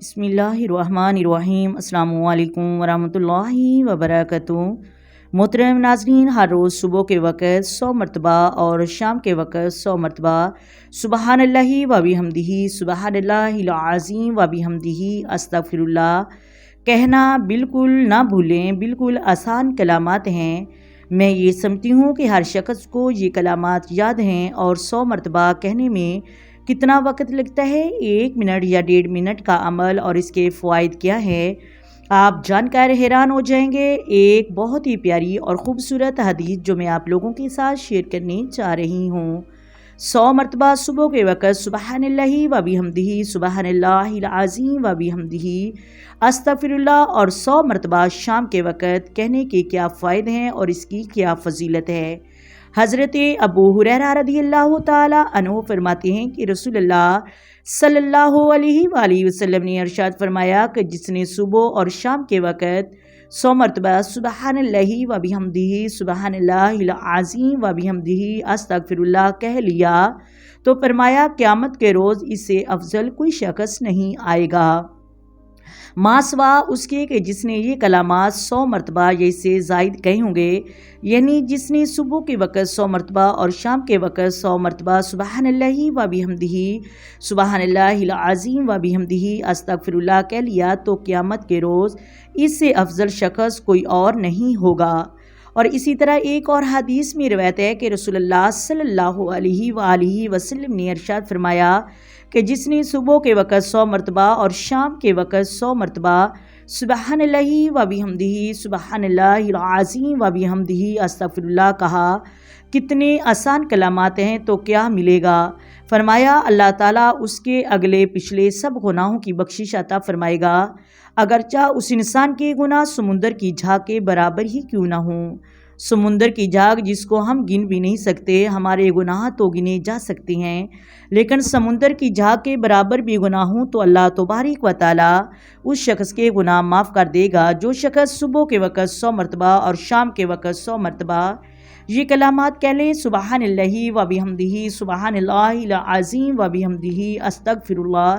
بسم اللہ الرحمن الرحیم۔ السلام علیکم ورحمۃ اللہ وبرکاتہ۔ محترم ناظرین، ہر روز صبح کے وقت 100 مرتبہ اور شام کے وقت 100 مرتبہ سبحان اللہ و بحمدہ، سبحان اللہ العظیم و بحمدہ، استغفر اللہ کہنا بالکل نہ بھولیں۔ بالکل آسان کلمات ہیں۔ میں یہ سمجھتی ہوں کہ ہر شخص کو یہ کلمات یاد ہیں، اور 100 مرتبہ کہنے میں کتنا وقت لگتا ہے؟ 1 منٹ یا 1.5 منٹ کا عمل، اور اس کے فوائد کیا ہے آپ جان کر حیران ہو جائیں گے۔ ایک بہت ہی پیاری اور خوبصورت حدیث جو میں آپ لوگوں کے ساتھ شیئر کرنے چاہ رہی ہوں۔ 100 مرتبہ صبح کے وقت سبحان اللہ و بحمدہ، سبحان اللہ العظیم و بحمدہ، استغفر اللہ، اور 100 مرتبہ شام کے وقت کہنے کے کیا فائدے ہیں اور اس کی کیا فضیلت ہے۔ حضرت ابو ہریرہ رضی اللہ تعالی عنہ فرماتے ہیں کہ رسول اللہ صلی اللہ علیہ وآلہ وسلم نے ارشاد فرمایا کہ جس نے صبح اور شام کے وقت 100 مرتبہ سبحان اللہ و بحمدہ، سبحان اللہ العظیم و بحمدہ، استغفر اللہ کہہ لیا تو فرمایا قیامت کے روز اس سے افضل کوئی شخص نہیں آئے گا ماں سوا اس کے کہ جس نے یہ کلمات 100 مرتبہ یا اس سے زائد کہے ہوں گے، یعنی جس نے صبح کے وقت 100 مرتبہ اور شام کے وقت 100 مرتبہ سبحان اللہ و بحمدہ، سبحان اللہ العظیم و بحمدہ، استغفر اللہ کہہ لیا تو قیامت کے روز اس سے افضل شخص کوئی اور نہیں ہوگا۔ اور اسی طرح ایک اور حدیث میں روایت ہے کہ رسول اللہ صلی اللہ علیہ وآلہ وسلم نے ارشاد فرمایا کہ جس نے صبح کے وقت 100 مرتبہ اور شام کے وقت 100 مرتبہ سبحان اللہ و بحمدہ، سبحان اللہ العظیم و بحمدہ، استغفر اللہ کہا، کتنے آسان کلمات ہیں تو کیا ملے گا؟ فرمایا اللہ تعالیٰ اس کے اگلے پچھلے سب گناہوں کی بخشش عطا فرمائے گا، اگرچہ اس انسان کے گناہ سمندر کی جھاگ کے برابر ہی کیوں نہ ہوں۔ سمندر کی جھاگ جس کو ہم گن بھی نہیں سکتے، ہمارے گناہ تو گنے جا سکتے ہیں، لیکن سمندر کی جھاگ کے برابر بھی گناہ ہوں تو اللہ تبارک و تعالیٰ اس شخص کے گناہ معاف کر دے گا جو شخص صبح کے وقت 100 مرتبہ اور شام کے وقت 100 مرتبہ یہ کلمات کہہ لیں، سبحان اللہ و بحمدہ، سبحان اللہ العظیم و بحمدہ، استغفر اللہ۔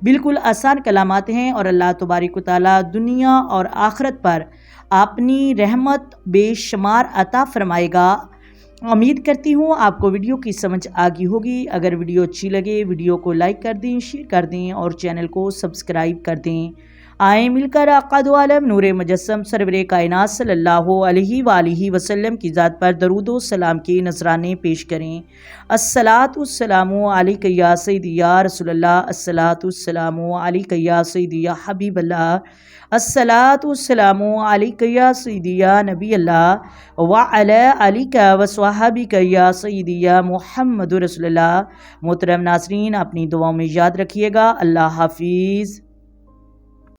بالکل آسان کلمات ہیں، اور اللہ تبارک و تعالیٰ دنیا اور آخرت پر اپنی رحمت بے شمار عطا فرمائے گا۔ امید کرتی ہوں آپ کو ویڈیو کی سمجھ آگئی ہوگی۔ اگر ویڈیو اچھی لگے ویڈیو کو لائک کر دیں، شیئر کر دیں اور چینل کو سبسکرائب کر دیں۔ آئیں مل کر آقا دو عالم نور مجسم سرور کائنات صلی اللہ علیہ وآلہ وسلم کی ذات پر درود و سلام کے نذرانے پیش کریں۔ الصلاۃ والسلام علیک یا سیدی یا رسول اللہ، الصلاۃ والسلام علیک یا سیدی یا حبیب اللہ، الصلاۃ والسلام علیک یا سیدی یا نبی اللہ، وعلی آلک وصحبک یا سیدی یا محمد رسول اللہ۔ محترم ناظرین، اپنی دعاؤں میں یاد رکھیے گا۔ اللہ حافظ۔